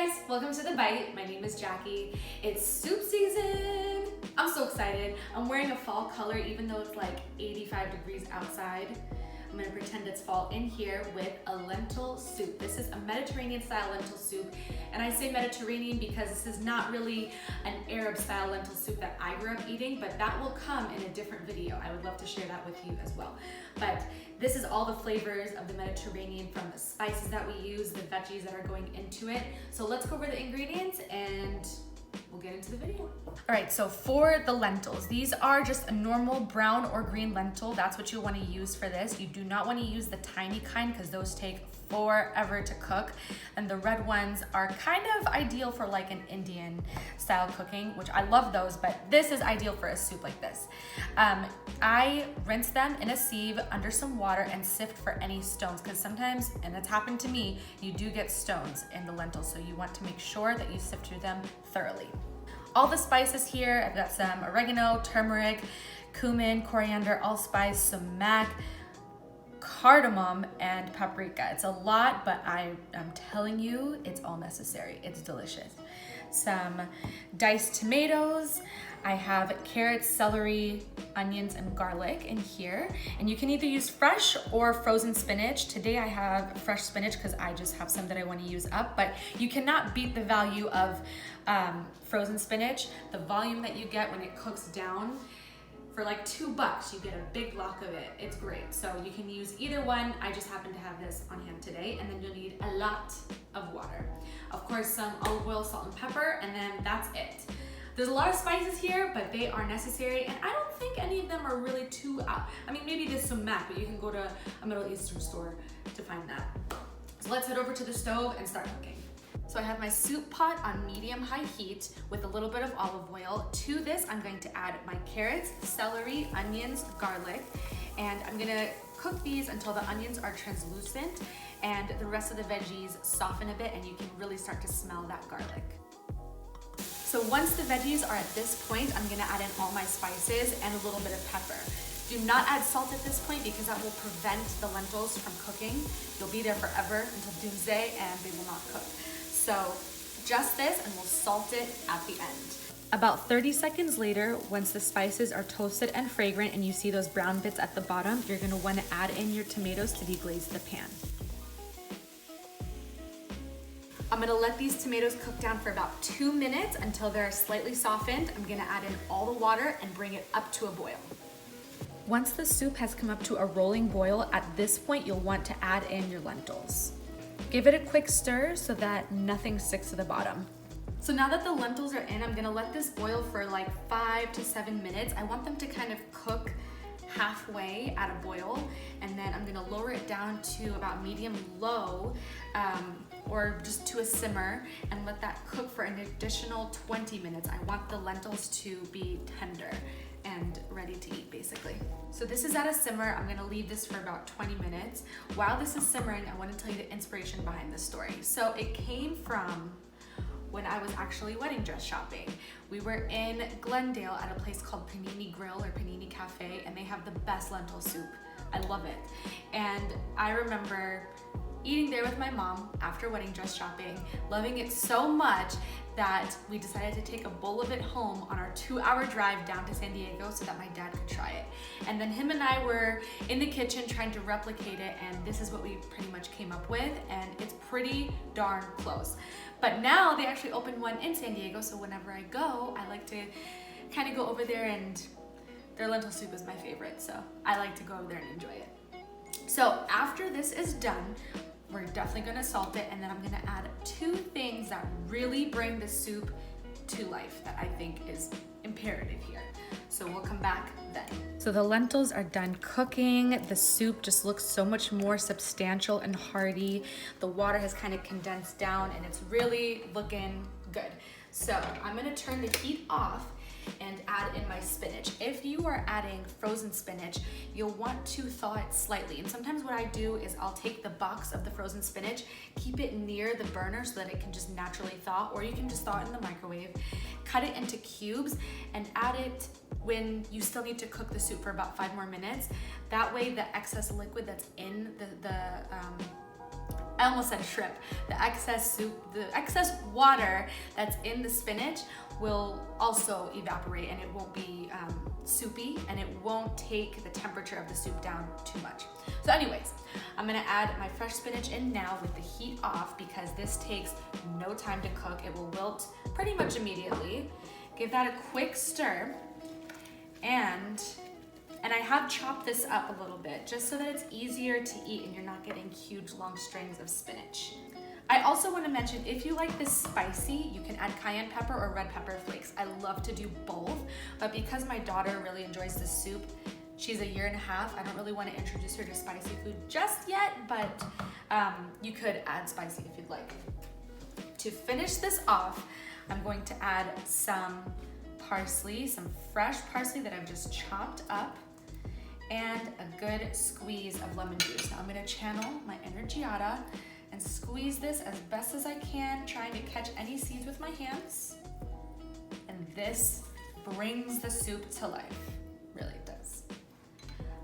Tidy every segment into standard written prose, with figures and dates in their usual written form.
guys, welcome to The Bite. My name is Jackie. It's soup season. I'm so excited. I'm wearing a fall color even though it's like 85 degrees outside. I'm gonna pretend it's fall in here with a lentil soup. This is a Mediterranean style lentil soup. And I say Mediterranean because this is not really an Arab style lentil soup that I grew up eating, but that will come in a different video. I would love to share that with you as well. But this is all the flavors of the Mediterranean, from the spices that we use, the veggies that are going into it. So let's go over the ingredients and we'll get into the video. All right, so for the lentils, these are just a normal brown or green lentil. That's what you want to use for this. You do not want to use the tiny kind because those take forever to cook. And the red ones are kind of ideal for like an Indian style cooking, which I love those, but this is ideal for a soup like this. I rinse them in a sieve under some water and sift for any stones, because sometimes, and it's happened to me, you do get stones in the lentils, so you want to make sure that you sift through them thoroughly. All the spices here, I've got some oregano, turmeric, cumin, coriander, allspice, sumac, cardamom, and paprika. It's a lot, but I am telling you, it's all necessary. It's delicious. Some diced tomatoes. I have carrots, celery, onions, and garlic in here. And you can either use fresh or frozen spinach. Today I have fresh spinach because I just have some that I want to use up, but you cannot beat the value of frozen spinach. The volume that you get when it cooks down, for like $2, you get a big block of it. It's great. So you can use either one. I just happen to have this on hand today. And then you'll need a lot of water. Of course, some olive oil, salt, and pepper, and then that's it. There's a lot of spices here, but they are necessary. And I don't think any of them are really too, I mean, maybe this sumac, but you can go to a Middle Eastern store to find that. So let's head over to the stove and start cooking. So I have my soup pot on medium-high heat with a little bit of olive oil. To this, I'm going to add my carrots, celery, onions, garlic, and I'm gonna cook these until the onions are translucent and the rest of the veggies soften a bit and you can really start to smell that garlic. So once the veggies are at this point, I'm gonna add in all my spices and a little bit of pepper. Do not add salt at this point because that will prevent the lentils from cooking. You'll be there forever until doomsday and they will not cook. So just this, and we'll salt it at the end. About 30 seconds later, once the spices are toasted and fragrant and you see those brown bits at the bottom, you're gonna wanna add in your tomatoes to deglaze the pan. I'm gonna let these tomatoes cook down for about 2 minutes until they're slightly softened. I'm gonna add in all the water and bring it up to a boil. Once the soup has come up to a rolling boil, at this point, you'll want to add in your lentils. Give it a quick stir so that nothing sticks to the bottom. So now that the lentils are in, I'm gonna let this boil for like 5 to 7 minutes. I want them to kind of cook halfway at a boil, and then I'm gonna lower it down to about medium-low, or just to a simmer, and let that cook for an additional 20 minutes. I want the lentils to be tender and ready to eat, basically. So this is at a simmer. I'm gonna leave this for about 20 minutes. While this is simmering, I wanna tell you the inspiration behind this story. So it came from when I was actually wedding dress shopping. We were in Glendale at a place called Panini Grill or Panini Cafe, and they have the best lentil soup. I love it. And I remember eating there with my mom after wedding dress shopping, loving it so much that we decided to take a bowl of it home on our 2-hour drive down to San Diego so that my dad could try it. And then him and I were in the kitchen trying to replicate it, and this is what we pretty much came up with, and it's pretty darn close. But now they actually opened one in San Diego, so whenever I go, I like to kind of go over there, and their lentil soup is my favorite, so I like to go over there and enjoy it. So after this is done, we're definitely gonna salt it, and then I'm gonna add 2 things that really bring the soup to life that I think is imperative here. So we'll come back then. So the lentils are done cooking. The soup just looks so much more substantial and hearty. The water has kind of condensed down and it's really looking good. So I'm gonna turn the heat off and add in my spinach. If you are adding frozen spinach, you'll want to thaw it slightly. And sometimes what I do is I'll take the box of the frozen spinach, keep it near the burner so that it can just naturally thaw, or you can just thaw it in the microwave, cut it into cubes, and add it when you still need to cook the soup for about 5 more minutes. That way the excess liquid that's in the I almost said shrimp. The excess water that's in the spinach will also evaporate, and it won't be soupy, and it won't take the temperature of the soup down too much. So anyways, I'm gonna add my fresh spinach in now with the heat off because this takes no time to cook. It will wilt pretty much immediately. Give that a quick stir, and I have chopped this up a little bit just so that it's easier to eat and you're not getting huge long strings of spinach. I also want to mention, if you like this spicy, you can add cayenne pepper or red pepper flakes. I love to do both, but because my daughter really enjoys this soup, she's 1.5 years. I don't really want to introduce her to spicy food just yet, but you could add spicy if you'd like. To finish this off, I'm going to add some parsley, some fresh parsley that I've just chopped up, and a good squeeze of lemon juice. Now I'm gonna channel my Energiata and squeeze this as best as I can, trying to catch any seeds with my hands. And this brings the soup to life, really does.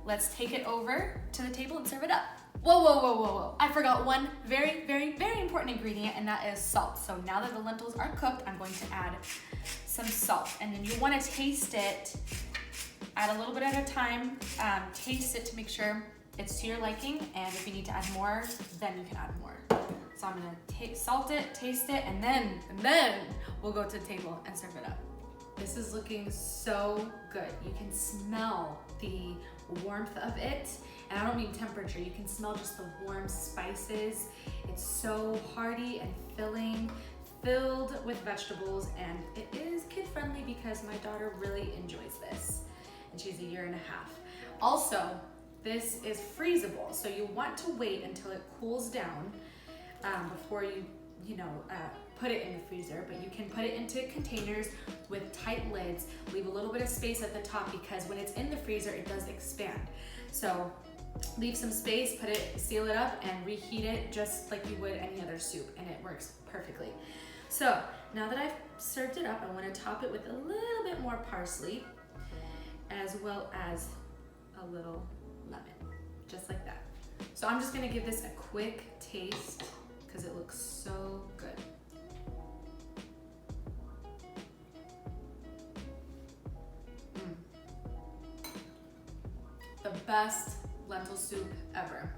Let's take it over to the table and serve it up. Whoa, whoa, whoa, whoa, whoa. I forgot one very, very, very important ingredient, and that is salt. So now that the lentils are cooked, I'm going to add some salt. And then you wanna taste it, add a little bit at a time, taste it to make sure it's to your liking, and if you need to add more, then you can add more. So I'm gonna salt it, taste it, and then we'll go to the table and serve it up. This is looking so good. You can smell the warmth of it, and I don't mean temperature, you can smell just the warm spices. It's so hearty and filling, filled with vegetables, and it is kid-friendly because my daughter really enjoys this, and she's 1.5 years. Also, this is freezable, so you want to wait until it cools down before you put it in the freezer, but you can put it into containers with tight lids. Leave a little bit of space at the top because when it's in the freezer, it does expand. So leave some space, seal it up, and reheat it just like you would any other soup, and it works perfectly. So now that I've served it up, I want to top it with a little bit more parsley, as well as a little lemon, just like that. So I'm just gonna give this a quick taste because it looks so good. The best lentil soup ever.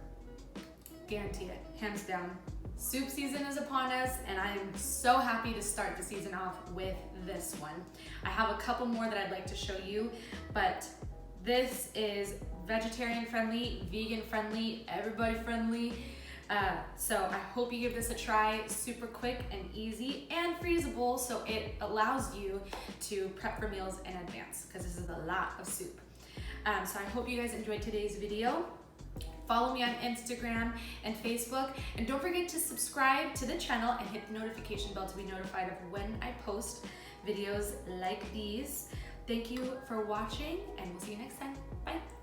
Guarantee it, hands down. Soup season is upon us, and I am so happy to start the season off with this one. I have a couple more that I'd like to show you, but this is vegetarian friendly, vegan friendly, everybody friendly. So I hope you give this a try. Super quick and easy and freezable, so it allows you to prep for meals in advance because this is a lot of soup. So I hope you guys enjoyed today's video. Follow me on Instagram and Facebook, and don't forget to subscribe to the channel and hit the notification bell to be notified of when I post videos like these. Thank you for watching, and we'll see you next time. Bye.